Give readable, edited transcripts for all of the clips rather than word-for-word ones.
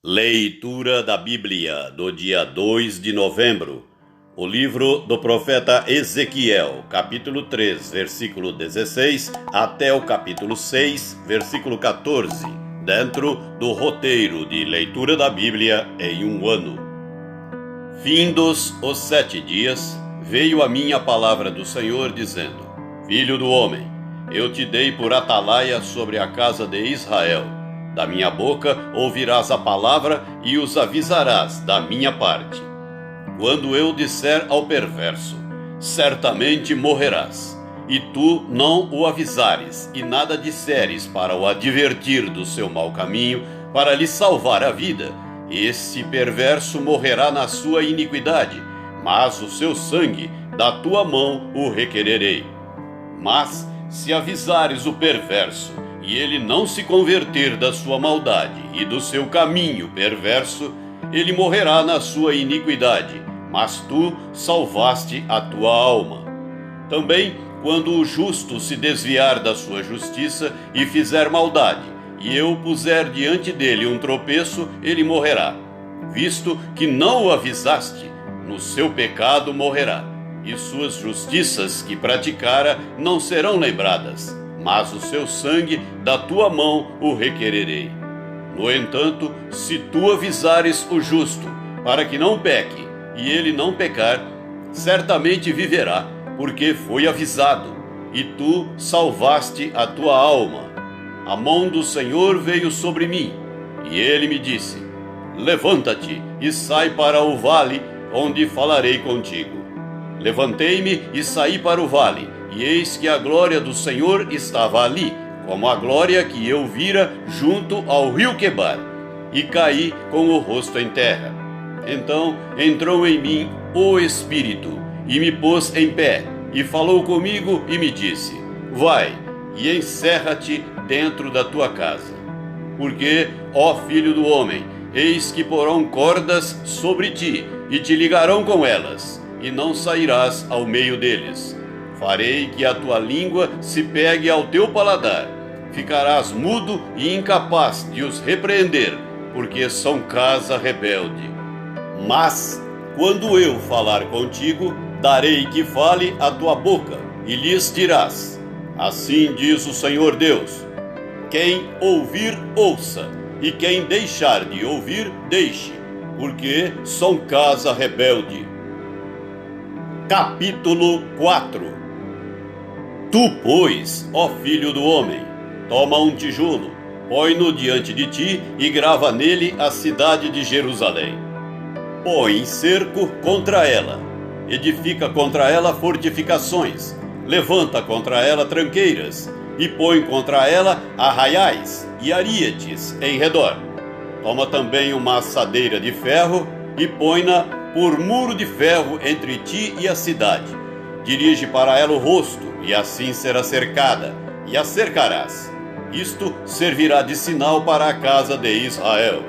Leitura da Bíblia do dia 2 de novembro. O livro do profeta Ezequiel, capítulo 3, versículo 16, até o capítulo 6, versículo 14, dentro do roteiro de leitura da Bíblia em um ano. Findos os 7 dias, veio a mim a palavra do Senhor, dizendo: Filho do homem, eu te dei por atalaia sobre a casa de Israel. Da minha boca ouvirás a palavra e os avisarás da minha parte. Quando eu disser ao perverso, certamente morrerás, e tu não o avisares, e nada disseres para o advertir do seu mau caminho, para lhe salvar a vida, esse perverso morrerá na sua iniquidade, mas o seu sangue da tua mão o requererei. Mas se avisares o perverso, e ele não se converter da sua maldade e do seu caminho perverso, ele morrerá na sua iniquidade, mas tu salvaste a tua alma. Também, quando o justo se desviar da sua justiça e fizer maldade, e eu puser diante dele um tropeço, ele morrerá. Visto que não o avisaste, no seu pecado morrerá, e suas justiças que praticara não serão lembradas, mas o seu sangue da tua mão o requererei. No entanto, se tu avisares o justo, para que não peque, e ele não pecar, certamente viverá, porque foi avisado, e tu salvaste a tua alma. A mão do Senhor veio sobre mim, e ele me disse: Levanta-te e sai para o vale, onde falarei contigo. Levantei-me e saí para o vale, e eis que a glória do Senhor estava ali, como a glória que eu vira junto ao rio Quebar, e caí com o rosto em terra. Então entrou em mim o Espírito, e me pôs em pé, e falou comigo e me disse: Vai, e encerra-te dentro da tua casa. Porque, ó filho do homem, eis que porão cordas sobre ti, e te ligarão com elas, e não sairás ao meio deles. Farei que a tua língua se pegue ao teu paladar. Ficarás mudo e incapaz de os repreender, porque são casa rebelde. Mas, quando eu falar contigo, darei que fale a tua boca, e lhes dirás: Assim diz o Senhor Deus. Quem ouvir, ouça, e quem deixar de ouvir, deixe, porque são casa rebelde. Capítulo 4. Tu, pois, ó filho do homem, toma um tijolo, põe-no diante de ti e grava nele a cidade de Jerusalém. Põe cerco contra ela, edifica contra ela fortificações, levanta contra ela tranqueiras, e põe contra ela arraiais e aríetes em redor. Toma também uma assadeira de ferro e põe-na por muro de ferro entre ti e a cidade. Dirige para ela o rosto, e assim será cercada, e a cercarás. Isto servirá de sinal para a casa de Israel.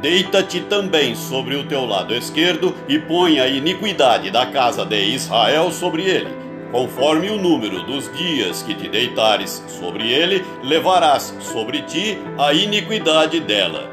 Deita-te também sobre o teu lado esquerdo, e põe a iniquidade da casa de Israel sobre ele. Conforme o número dos dias que te deitares sobre ele, levarás sobre ti a iniquidade dela.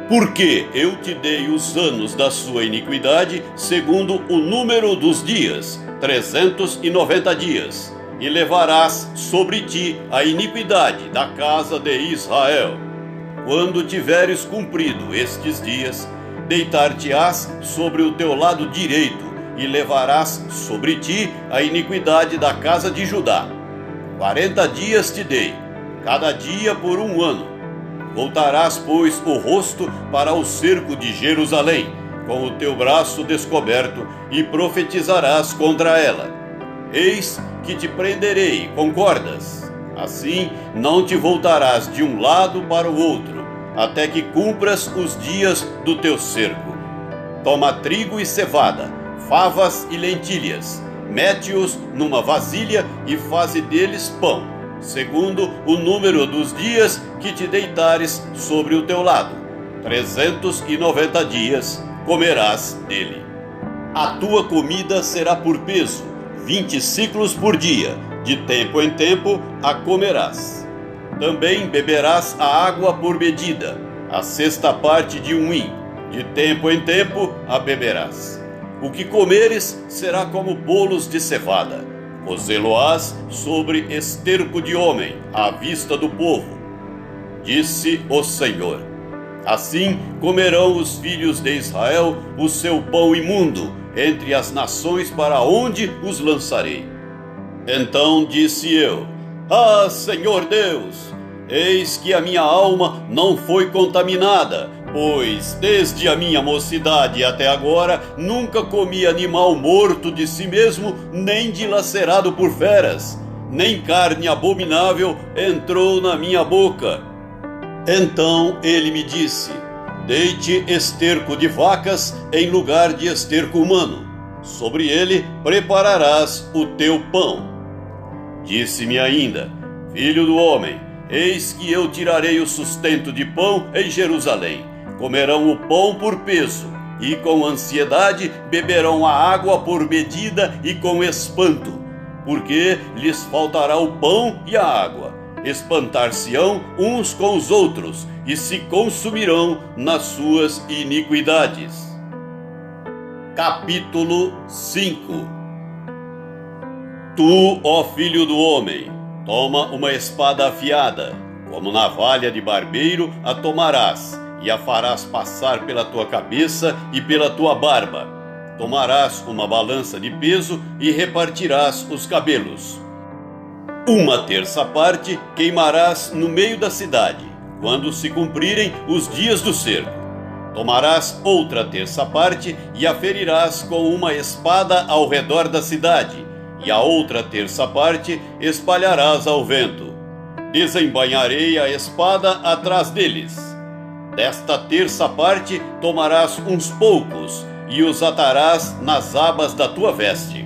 Porque eu te dei os anos da sua iniquidade, segundo o número dos dias, 390 dias, e levarás sobre ti a iniquidade da casa de Israel. Quando tiveres cumprido estes dias, deitar-te-ás sobre o teu lado direito, e levarás sobre ti a iniquidade da casa de Judá. 40 dias te dei, cada dia por um ano. Voltarás, pois, o rosto para o cerco de Jerusalém, com o teu braço descoberto, e profetizarás contra ela. Eis que te prenderei com cordas. Assim não te voltarás de um lado para o outro, até que cumpras os dias do teu cerco. Toma trigo e cevada, favas e lentilhas, mete-os numa vasilha e faze deles pão, segundo o número dos dias que te deitares sobre o teu lado. 390 dias comerás dele. A tua comida será por peso, 20 siclos por dia, de tempo em tempo a comerás. Também beberás a água por medida, a sexta parte de um hin, de tempo em tempo a beberás. O que comeres será como bolos de cevada, cozê-lo-ás sobre esterco de homem, à vista do povo. Disse o Senhor: assim comerão os filhos de Israel o seu pão imundo entre as nações para onde os lançarei. Então disse eu: ah, Senhor Deus, eis que a minha alma não foi contaminada, pois desde a minha mocidade até agora nunca comi animal morto de si mesmo, nem dilacerado por feras, nem carne abominável entrou na minha boca. Então ele me disse: deite esterco de vacas em lugar de esterco humano, sobre ele prepararás o teu pão. Disse-me ainda: filho do homem, eis que eu tirarei o sustento de pão em Jerusalém. Comerão o pão por peso, e com ansiedade beberão a água por medida e com espanto, porque lhes faltará o pão e a água. Espantar-se-ão uns com os outros, e se consumirão nas suas iniquidades. Capítulo 5. Tu, ó filho do homem, toma uma espada afiada, como navalha de barbeiro a tomarás, e a farás passar pela tua cabeça e pela tua barba. Tomarás uma balança de peso e repartirás os cabelos. Uma terça parte queimarás no meio da cidade, quando se cumprirem os dias do cerco. Tomarás outra terça parte e a ferirás com uma espada ao redor da cidade, e a outra terça parte espalharás ao vento. Desembainharei a espada atrás deles. Desta terça parte tomarás uns poucos, e os atarás nas abas da tua veste.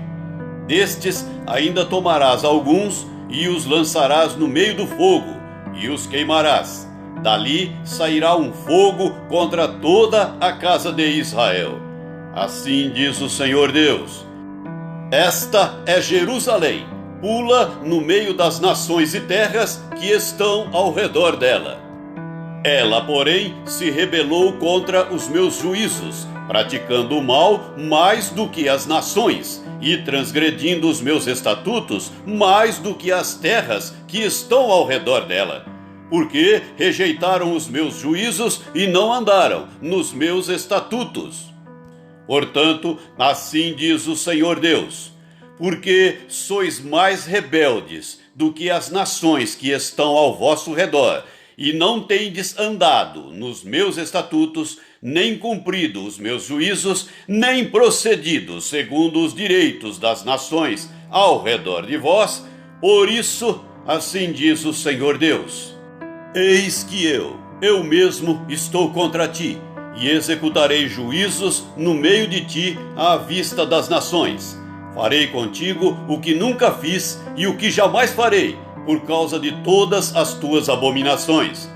Destes ainda tomarás alguns, e os lançarás no meio do fogo, e os queimarás. Dali sairá um fogo contra toda a casa de Israel. Assim diz o Senhor Deus: esta é Jerusalém, pula no meio das nações e terras que estão ao redor dela. Ela, porém, se rebelou contra os meus juízos, praticando o mal mais do que as nações, e transgredindo os meus estatutos mais do que as terras que estão ao redor dela. Porque rejeitaram os meus juízos e não andaram nos meus estatutos. Portanto, assim diz o Senhor Deus: porque sois mais rebeldes do que as nações que estão ao vosso redor, e não tendes andado nos meus estatutos, nem cumprido os meus juízos, nem procedido segundo os direitos das nações ao redor de vós, por isso, assim diz o Senhor Deus: eis que eu mesmo estou contra ti, e executarei juízos no meio de ti à vista das nações. Farei contigo o que nunca fiz e o que jamais farei, por causa de todas as tuas abominações.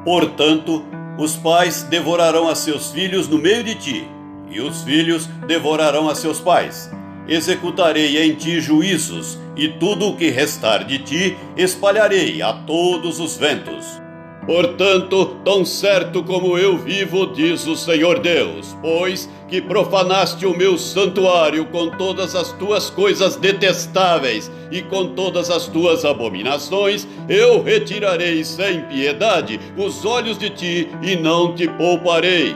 Portanto, os pais devorarão a seus filhos no meio de ti, e os filhos devorarão a seus pais. Executarei em ti juízos, e tudo o que restar de ti espalharei a todos os ventos. Portanto, tão certo como eu vivo, diz o Senhor Deus, pois que profanaste o meu santuário com todas as tuas coisas detestáveis e com todas as tuas abominações, eu retirarei sem piedade os olhos de ti e não te pouparei.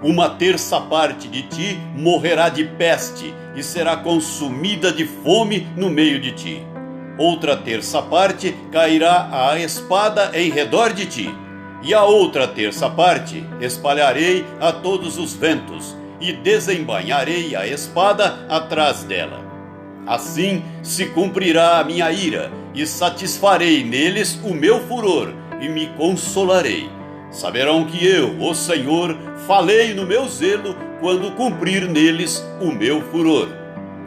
Uma terça parte de ti morrerá de peste e será consumida de fome no meio de ti. Outra terça parte cairá a espada em redor de ti, e a outra terça parte espalharei a todos os ventos, e desembainharei a espada atrás dela. Assim se cumprirá a minha ira, e satisfarei neles o meu furor, e me consolarei. Saberão que eu, o Senhor, falei no meu zelo, quando cumprir neles o meu furor.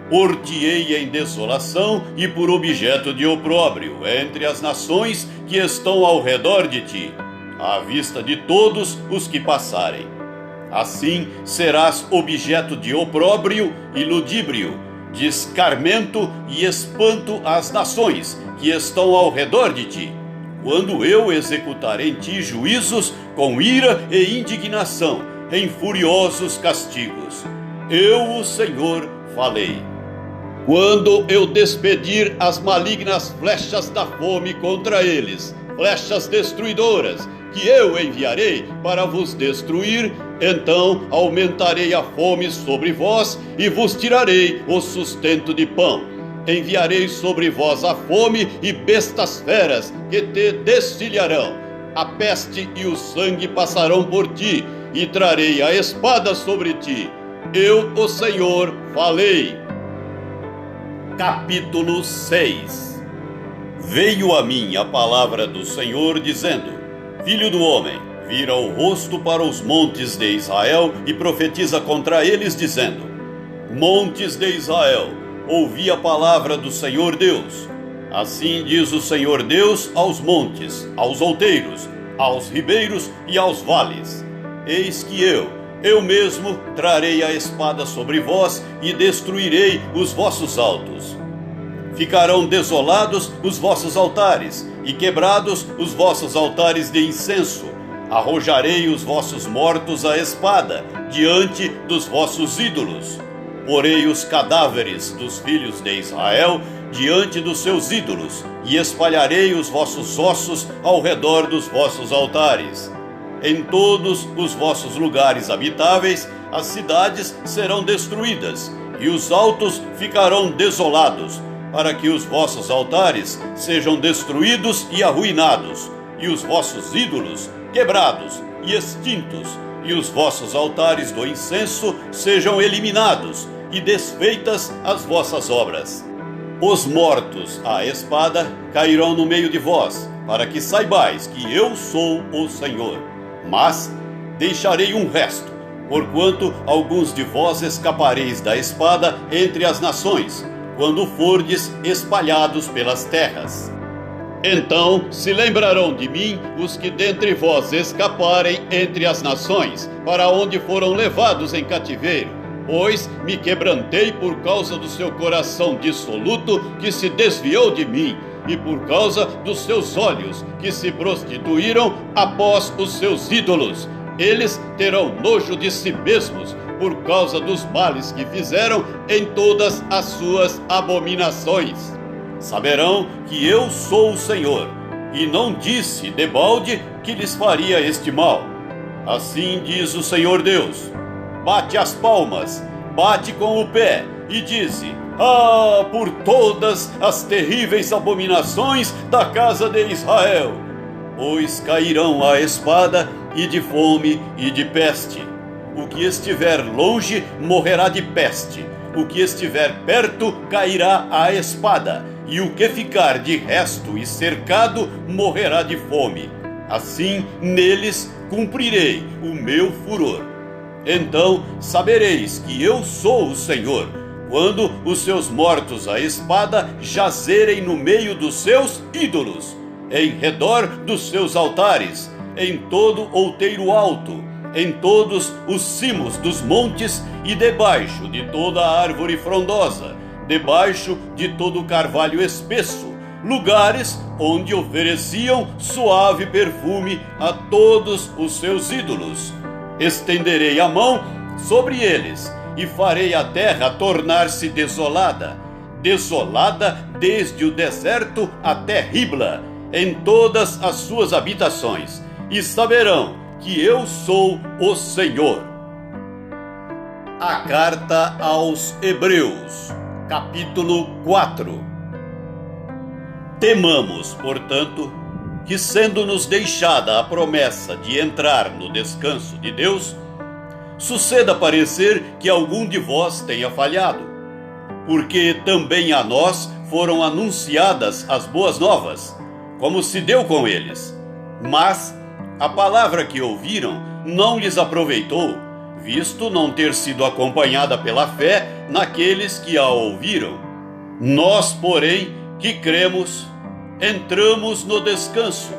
Por-te-ei em desolação e por objeto de opróbrio entre as nações que estão ao redor de ti, à vista de todos os que passarem. Assim serás objeto de opróbrio e ludíbrio, de escarmento e espanto às nações que estão ao redor de ti, quando eu executar em ti juízos com ira e indignação, em furiosos castigos. Eu, o Senhor, falei. Quando eu despedir as malignas flechas da fome contra eles, flechas destruidoras, que eu enviarei para vos destruir, então aumentarei a fome sobre vós e vos tirarei o sustento de pão. Enviarei sobre vós a fome e bestas feras que te destilharão. A peste e o sangue passarão por ti, e trarei a espada sobre ti. Eu, o Senhor, falei. Capítulo 6. Veio a mim a palavra do Senhor, dizendo: Filho do homem, vira o rosto para os montes de Israel e profetiza contra eles, dizendo: Montes de Israel, ouvi a palavra do Senhor Deus. Assim diz o Senhor Deus aos montes, aos outeiros, aos ribeiros e aos vales: Eis que eu mesmo trarei a espada sobre vós e destruirei os vossos altos. Ficarão desolados os vossos altares e quebrados os vossos altares de incenso. Arrojarei os vossos mortos à espada diante dos vossos ídolos. Porei os cadáveres dos filhos de Israel diante dos seus ídolos e espalharei os vossos ossos ao redor dos vossos altares. Em todos os vossos lugares habitáveis, as cidades serão destruídas, e os altos ficarão desolados, para que os vossos altares sejam destruídos e arruinados, e os vossos ídolos quebrados e extintos, e os vossos altares do incenso sejam eliminados, e desfeitas as vossas obras. Os mortos à espada cairão no meio de vós, para que saibais que eu sou o Senhor. Mas deixarei um resto, porquanto alguns de vós escapareis da espada entre as nações, quando fordes espalhados pelas terras. Então se lembrarão de mim os que dentre vós escaparem entre as nações, para onde foram levados em cativeiro, pois me quebrantei por causa do seu coração dissoluto que se desviou de mim, e por causa dos seus olhos, que se prostituíram após os seus ídolos. Eles terão nojo de si mesmos, por causa dos males que fizeram em todas as suas abominações. Saberão que eu sou o Senhor, e não disse debalde que lhes faria este mal. Assim diz o Senhor Deus: bate as palmas, bate com o pé, e dize: Ah, por todas as terríveis abominações da casa de Israel! Pois cairão a espada, e de fome e de peste. O que estiver longe morrerá de peste, o que estiver perto cairá a espada, e o que ficar de resto e cercado morrerá de fome. Assim neles cumprirei o meu furor. Então sabereis que eu sou o Senhor, quando os seus mortos à espada jazerem no meio dos seus ídolos, em redor dos seus altares, em todo outeiro alto, em todos os cimos dos montes e debaixo de toda a árvore frondosa, debaixo de todo o carvalho espesso, lugares onde ofereciam suave perfume a todos os seus ídolos. Estenderei a mão sobre eles e farei a terra tornar-se desolada, desolada desde o deserto até Ribla, em todas as suas habitações, e saberão que eu sou o Senhor. A carta aos Hebreus, capítulo 4. Temamos, portanto, que sendo-nos deixada a promessa de entrar no descanso de Deus, suceda parecer que algum de vós tenha falhado, porque também a nós foram anunciadas as boas novas, como se deu com eles. Mas a palavra que ouviram não lhes aproveitou, visto não ter sido acompanhada pela fé naqueles que a ouviram. Nós, porém, que cremos, entramos no descanso,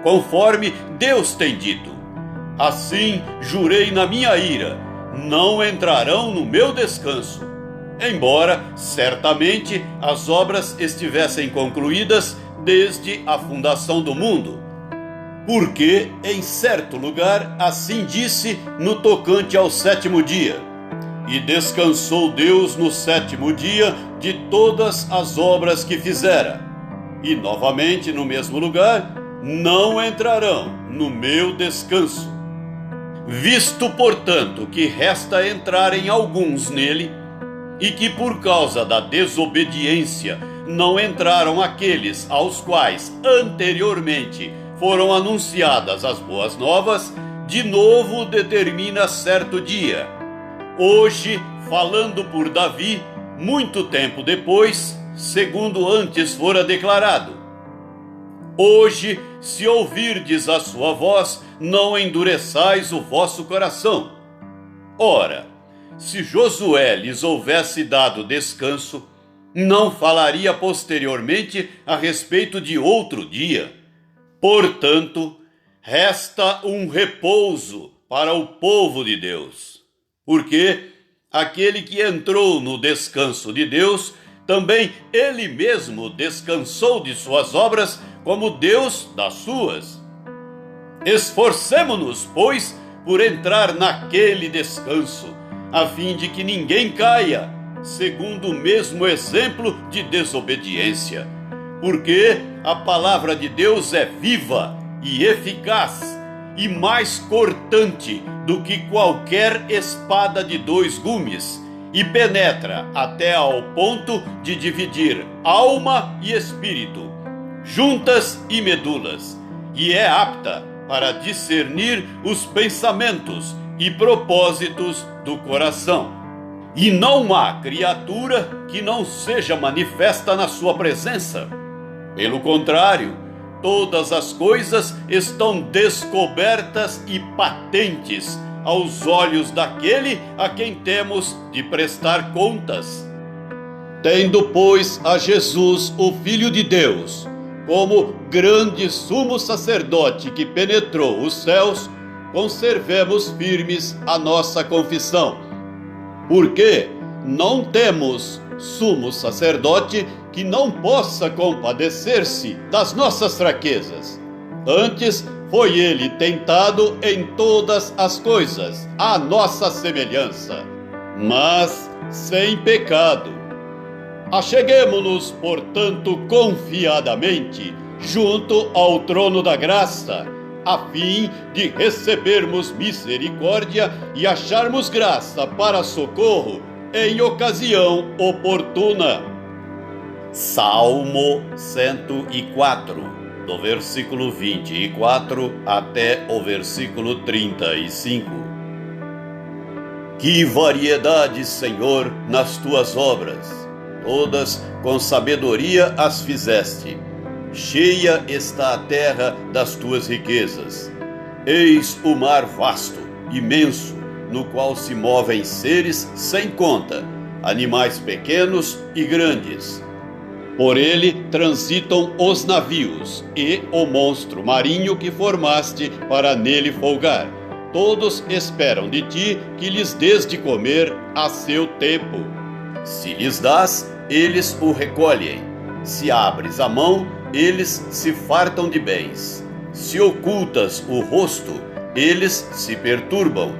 conforme Deus tem dito: assim jurei na minha ira, não entrarão no meu descanso, embora certamente as obras estivessem concluídas desde a fundação do mundo. Porque em certo lugar assim disse no tocante ao sétimo dia: e descansou Deus no sétimo dia de todas as obras que fizera. E novamente no mesmo lugar: não entrarão no meu descanso. Visto, portanto, que resta entrarem alguns nele, e que por causa da desobediência não entraram aqueles aos quais anteriormente foram anunciadas as boas novas, de novo determina certo dia, hoje, falando por Davi, muito tempo depois, segundo antes fora declarado: hoje, se ouvirdes a sua voz, não endureçais o vosso coração. Ora, se Josué lhes houvesse dado descanso, não falaria posteriormente a respeito de outro dia. Portanto, resta um repouso para o povo de Deus, porque aquele que entrou no descanso de Deus, também ele mesmo descansou de suas obras, como Deus das suas. Esforcemo-nos, pois, por entrar naquele descanso, a fim de que ninguém caia, segundo o mesmo exemplo de desobediência. Porque a palavra de Deus é viva e eficaz, e mais cortante do que qualquer espada de dois gumes, e penetra até ao ponto de dividir alma e espírito, juntas e medulas, e é apta para discernir os pensamentos e propósitos do coração. E não há criatura que não seja manifesta na sua presença. Pelo contrário, todas as coisas estão descobertas e patentes aos olhos daquele a quem temos de prestar contas. Tendo, pois, a Jesus, o Filho de Deus, como grande sumo sacerdote que penetrou os céus, conservemos firmes a nossa confissão. Porque não temos sumo sacerdote que não possa compadecer-se das nossas fraquezas. Antes, foi ele tentado em todas as coisas, à nossa semelhança, mas sem pecado. Acheguemo-nos, portanto, confiadamente junto ao trono da graça, a fim de recebermos misericórdia e acharmos graça para socorro em ocasião oportuna. Salmo 104, do versículo 24 até o versículo 35. Que variedade, Senhor, nas tuas obras! Todas com sabedoria as fizeste. Cheia está a terra das tuas riquezas. Eis o mar vasto, imenso, no qual se movem seres sem conta, animais pequenos e grandes. Por ele transitam os navios e o monstro marinho que formaste para nele folgar. Todos esperam de ti que lhes dês de comer a seu tempo. Se lhes dás, eles o recolhem. Se abres a mão, eles se fartam de bens. Se ocultas o rosto, eles se perturbam.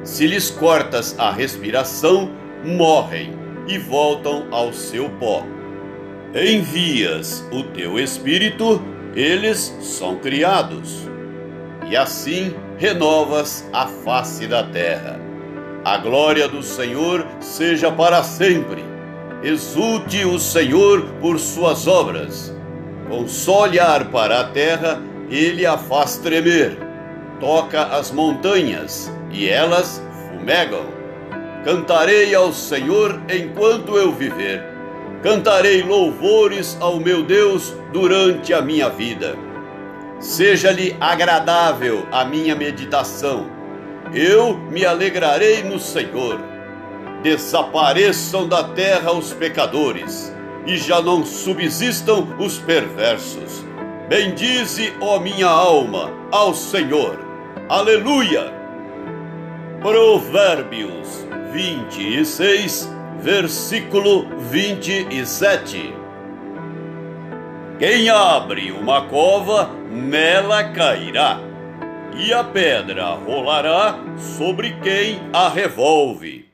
Se lhes cortas a respiração, morrem e voltam ao seu pó. Envias o teu espírito, eles são criados. E assim renovas a face da terra. A glória do Senhor seja para sempre. Exulte o Senhor por suas obras. Com só olhar para a terra, ele a faz tremer. Toca as montanhas, e elas fumegam. Cantarei ao Senhor enquanto eu viver. Cantarei louvores ao meu Deus durante a minha vida. Seja-lhe agradável a minha meditação. Eu me alegrarei no Senhor. Desapareçam da terra os pecadores, e já não subsistam os perversos. Bendize, ó minha alma, ao Senhor. Aleluia! Provérbios 26, versículo 27. Quem abre uma cova, nela cairá, e a pedra rolará sobre quem a revolve.